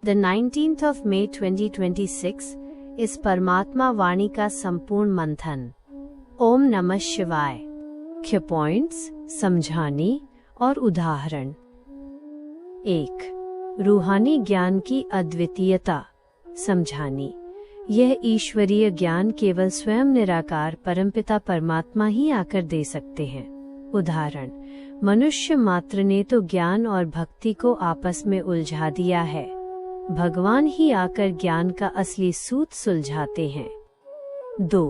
The 19th of May 2026 इस परमात्मा वाणी का संपूर्ण मंथन। ओम नमः शिवाय। मुख्य पॉइंट्स, समझानी और उदाहरण। 1. रूहानी ज्ञान की अद्वितीयता। समझानी। यह ईश्वरीय ज्ञान केवल स्वयं निराकार परमपिता परमात्मा ही आकर दे सकते हैं। उदाहरण, मनुष्य मात्र ने तो ज्ञान और भक्ति को आपस में उलझा दिया है, भगवान ही आकर ज्ञान का असली सूत सुलझाते हैं। 2.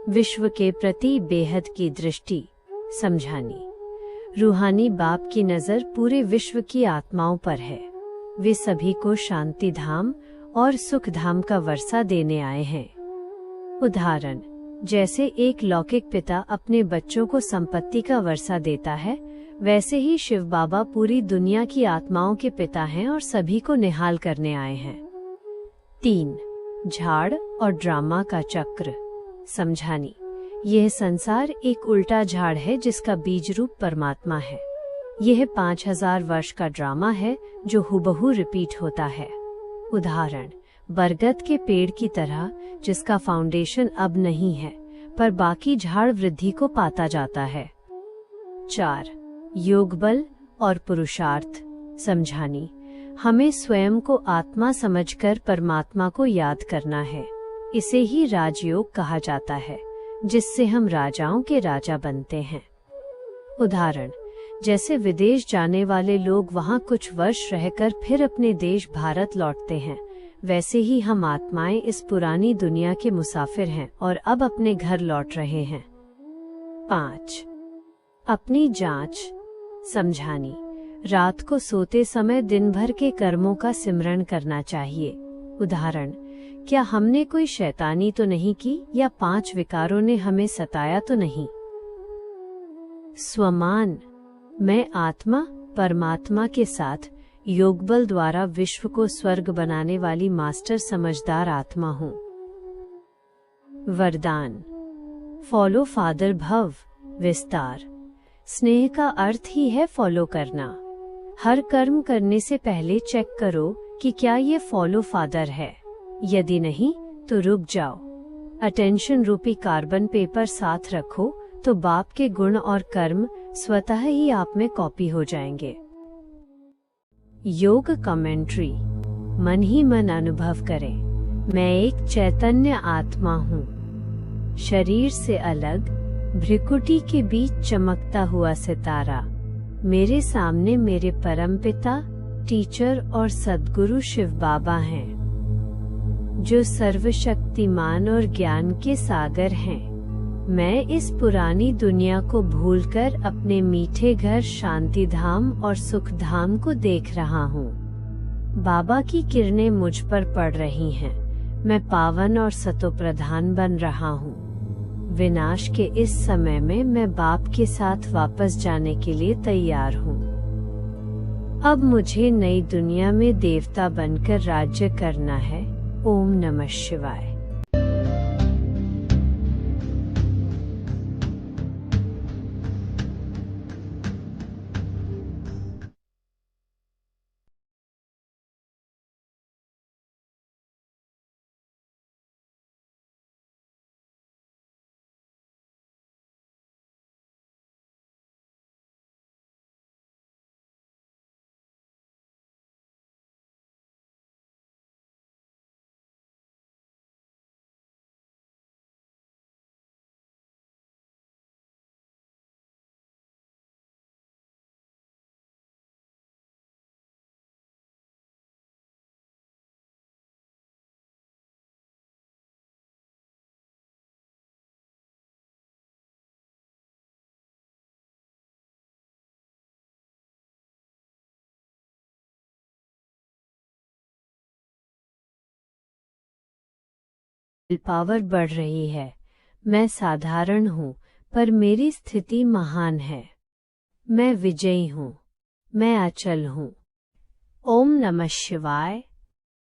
विश्व के प्रति बेहद की दृष्टि। समझानी। रूहानी बाप की नजर पूरे विश्व की आत्माओं पर है। वे सभी को शांति धाम और सुख धाम का वर्षा देने आए हैं। उदाहरण, जैसे एक लौकिक पिता अपने बच्चों को संपत्ति का वर्षा देता है, वैसे ही शिव बाबा पूरी दुनिया की आत्माओं के पिता हैं और सभी को निहाल करने आए हैं। 3. झाड़ और ड्रामा का चक्र। समझानी। यह संसार एक उल्टा झाड़ है जिसका बीज रूप परमात्मा है। यह 5000 वर्ष का ड्रामा है जो हुबहू रिपीट होता है। उदाहरण, बरगद के पेड़ की तरह जिसका फाउंडेशन अब नहीं है, पर बाकी झाड़ वृद्धि को पाता जाता है। 4. योग बल और पुरुषार्थ। समझानी। हमें स्वयं को आत्मा समझकर परमात्मा को याद करना है। इसे ही राजयोग कहा जाता है, जिससे हम राजाओं के राजा बनते हैं। उदाहरण, जैसे विदेश जाने वाले लोग वहां कुछ वर्ष रहकर फिर अपने देश भारत लौटते हैं, वैसे ही हम आत्माएं इस पुरानी दुनिया के मुसाफिर हैं और अब अपने घर लौट रहे हैं। 5. अपनी जांच। समझानी। रात को सोते समय दिन भर के कर्मों का सिमरण करना चाहिए। उदाहरण, क्या हमने कोई शैतानी तो नहीं की या 5 विकारों ने हमें सताया तो नहीं। स्वमान। मैं आत्मा परमात्मा के साथ योगबल द्वारा विश्व को स्वर्ग बनाने वाली मास्टर समझदार आत्मा हूँ। वरदान। फॉलो फादर भव। विस्तार। स्नेह का अर्थ ही है फॉलो करना। हर कर्म करने से पहले चेक करो कि क्या ये फॉलो फादर है। यदि नहीं तो रुक जाओ। अटेंशन रूपी कार्बन पेपर साथ रखो तो बाप के गुण और कर्म स्वतः ही आप में कॉपी हो जाएंगे। योग कमेंट्री। मन ही मन अनुभव करें, मैं एक चैतन्य आत्मा हूँ। शरीर से अलग भ्रिकुटी के बीच चमकता हुआ सितारा। मेरे सामने मेरे परमपिता, टीचर और सद्गुरु शिव बाबा हैं, जो सर्वशक्तिमान और ज्ञान के सागर हैं। मैं इस पुरानी दुनिया को भूलकर अपने मीठे घर शांति धाम और सुख धाम को देख रहा हूँ। बाबा की किरणें मुझ पर पड़ रही हैं। मैं पावन और सतोप्रधान बन रहा हूँ। विनाश के इस समय में मैं बाप के साथ वापस जाने के लिए तैयार हूँ। अब मुझे नई दुनिया में देवता बनकर राज्य करना है। ओम नमः शिवाय। पावर बढ़ रही है। मैं साधारण हूँ, पर मेरी स्थिति महान है। मैं विजयी हूँ। मैं अचल हूँ। ओम नमः शिवाय।